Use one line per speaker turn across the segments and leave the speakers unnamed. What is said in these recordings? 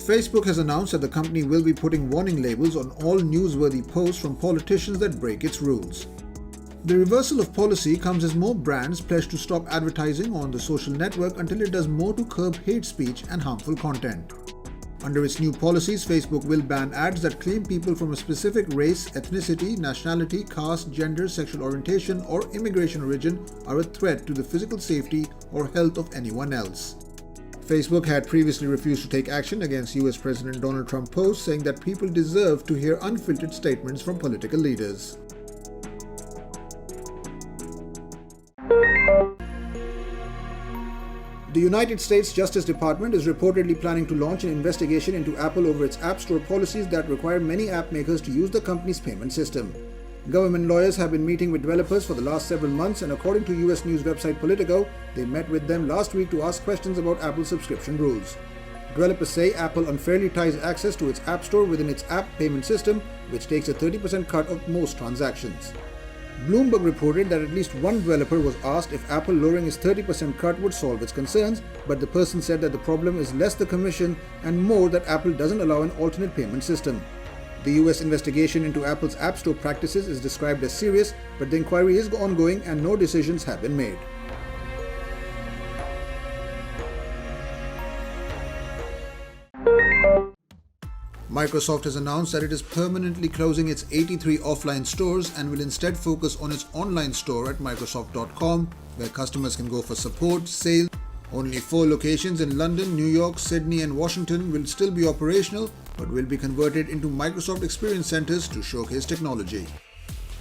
Facebook has announced that the company will be putting warning labels on all newsworthy posts from politicians that break its rules. The reversal of policy comes as more brands pledge to stop advertising on the social network until it does more to curb hate speech and harmful content. Under its new policies, Facebook will ban ads that claim people from a specific race, ethnicity, nationality, caste, gender, sexual orientation, or immigration origin are a threat to the physical safety or health of anyone else. Facebook had previously refused to take action against US President Donald Trump posts, saying that people deserve to hear unfiltered statements from political leaders. The United States Justice Department is reportedly planning to launch an investigation into Apple over its App Store policies that require many app makers to use the company's payment system. Government lawyers have been meeting with developers for the last several months, and according to US news website Politico, they met with them last week to ask questions about Apple's subscription rules. Developers say Apple unfairly ties access to its App Store within its app payment system, which takes a 30% cut of most transactions. Bloomberg reported that at least one developer was asked if Apple lowering its 30% cut would solve its concerns, but the person said that the problem is less the commission and more that Apple doesn't allow an alternate payment system. The US investigation into Apple's App Store practices is described as serious, but the inquiry is ongoing and no decisions have been made. Microsoft has announced that it is permanently closing its 83 offline stores and will instead focus on its online store at Microsoft.com, where customers can go for support, sales. Only 4 locations in London, New York, Sydney, and Washington will still be operational, but will be converted into Microsoft Experience Centers to showcase technology.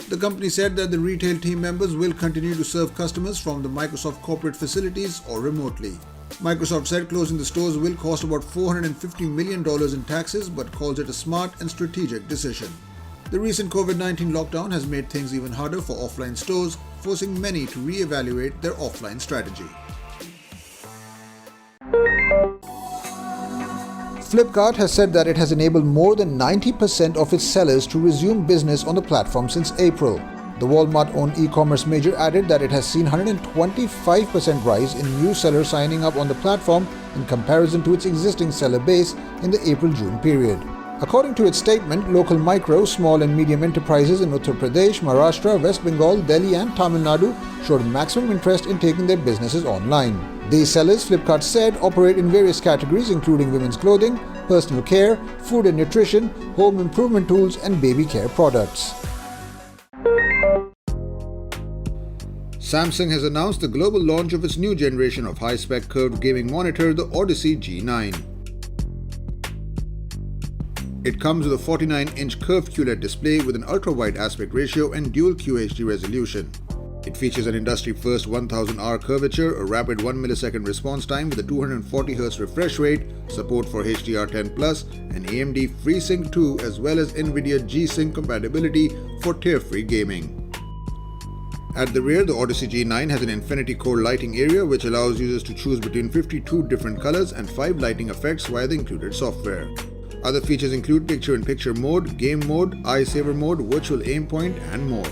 The company said that the retail team members will continue to serve customers from the Microsoft corporate facilities or remotely. Microsoft said closing the stores will cost about $450 million in taxes, but calls it a smart and strategic decision. The recent COVID-19 lockdown has made things even harder for offline stores, forcing many to re-evaluate their offline strategy. Flipkart has said that it has enabled more than 90% of its sellers to resume business on the platform since April. The Walmart-owned e-commerce major added that it has seen 125% rise in new sellers signing up on the platform in comparison to its existing seller base in the April-June period. According to its statement, local micro, small and medium enterprises in Uttar Pradesh, Maharashtra, West Bengal, Delhi and Tamil Nadu showed maximum interest in taking their businesses online. These sellers, Flipkart said, operate in various categories including women's clothing, personal care, food and nutrition, home improvement tools and baby care products. Samsung has announced the global launch of its new generation of high-spec curved gaming monitor, the Odyssey G9. It comes with a 49-inch curved QLED display with an ultra-wide aspect ratio and dual QHD resolution. It features an industry-first 1000R curvature, a rapid 1 millisecond response time with a 240Hz refresh rate, support for HDR10+, and AMD FreeSync2 as well as Nvidia G-Sync compatibility for tear-free gaming. At the rear, the Odyssey G9 has an infinity core lighting area which allows users to choose between 52 different colors and 5 lighting effects via the included software. Other features include picture-in-picture mode, game mode, eye saver mode, virtual aim point, and more.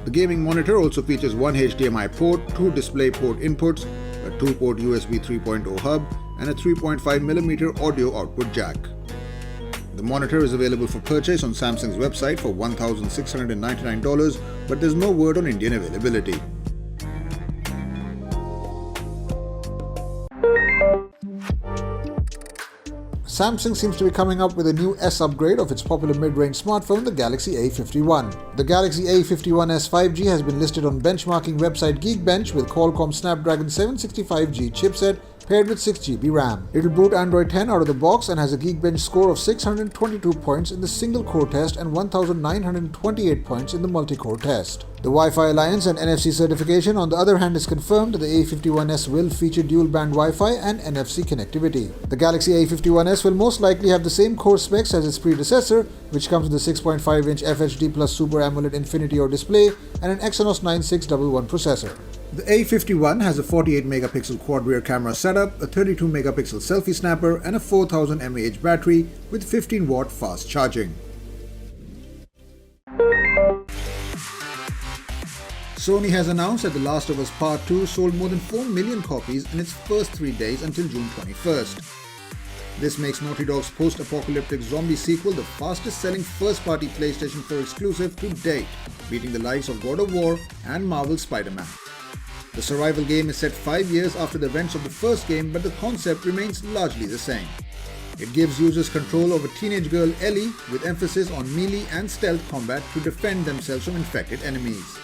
The gaming monitor also features one HDMI port, 2 DisplayPort inputs, a 2-port USB 3.0 hub, and a 3.5mm audio output jack. The monitor is available for purchase on Samsung's website for $1,699, but there's no word on Indian availability. Samsung seems to be coming up with a new S upgrade of its popular mid-range smartphone, the Galaxy A51. The Galaxy A51s 5G has been listed on benchmarking website Geekbench with Qualcomm Snapdragon 765G chipset paired with 6GB RAM. It will boot Android 10 out of the box and has a Geekbench score of 622 points in the single-core test and 1,928 points in the multi-core test. The Wi-Fi Alliance and NFC certification, on the other hand, is confirmed that the A51s will feature dual-band Wi-Fi and NFC connectivity. The Galaxy A51s will most likely have the same core specs as its predecessor, which comes with a 6.5-inch FHD plus Super AMOLED Infinity O display and an Exynos 9611 processor. The A51 has a 48-megapixel quad-rear camera setup, a 32-megapixel selfie snapper, and a 4000 mAh battery with 15-watt fast charging. Sony has announced that The Last of Us Part 2 sold more than 4 million copies in its first 3 days until June 21st. This makes Naughty Dog's post-apocalyptic zombie sequel the fastest-selling first-party PlayStation 4 exclusive to date, beating the likes of God of War and Marvel's Spider-Man. The survival game is set 5 years after the events of the first game, but the concept remains largely the same. It gives users control over teenage girl Ellie, with emphasis on melee and stealth combat to defend themselves from infected enemies.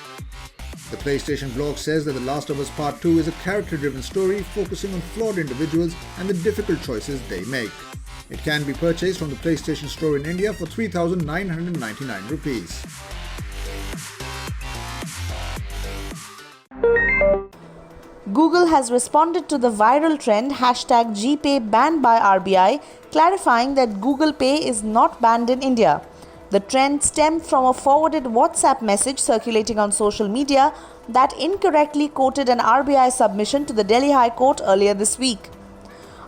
The PlayStation blog says that The Last of Us Part 2 is a character-driven story focusing on flawed individuals and the difficult choices they make. It can be purchased from the PlayStation Store in India for 3,999 rupees.
Google has responded to the viral trend #GPay banned by RBI, clarifying that Google Pay is not banned in India. The trend stemmed from a forwarded WhatsApp message circulating on social media that incorrectly quoted an RBI submission to the Delhi High Court earlier this week.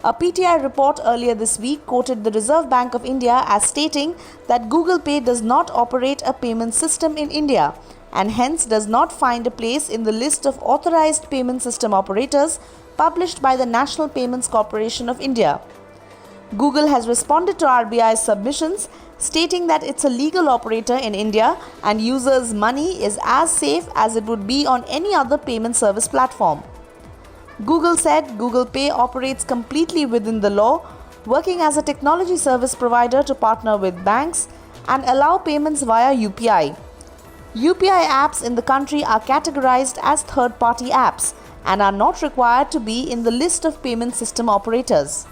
A PTI report earlier this week quoted the Reserve Bank of India as stating that Google Pay does not operate a payment system in India and hence does not find a place in the list of authorized payment system operators published by the National Payments Corporation of India. Google has responded to RBI's submissions, stating that it's a legal operator in India and users' money is as safe as it would be on any other payment service platform. Google said Google Pay operates completely within the law, working as a technology service provider to partner with banks and allow payments via UPI. UPI apps in the country are categorized as third-party apps and are not required to be in the list of payment system operators.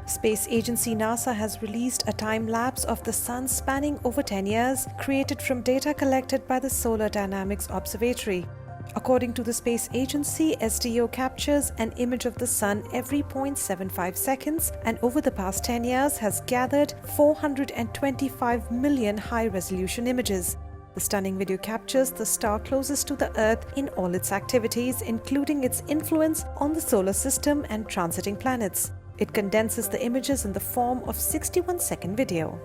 Space agency NASA has released a time-lapse of the Sun spanning over 10 years, created from data collected by the Solar Dynamics Observatory. According to the space agency, SDO captures an image of the Sun every 0.75 seconds and over the past 10 years has gathered 425 million high-resolution images. The stunning video captures the star closest to the Earth in all its activities, including its influence on the solar system and transiting planets. It condenses the images in the form of 61-second video.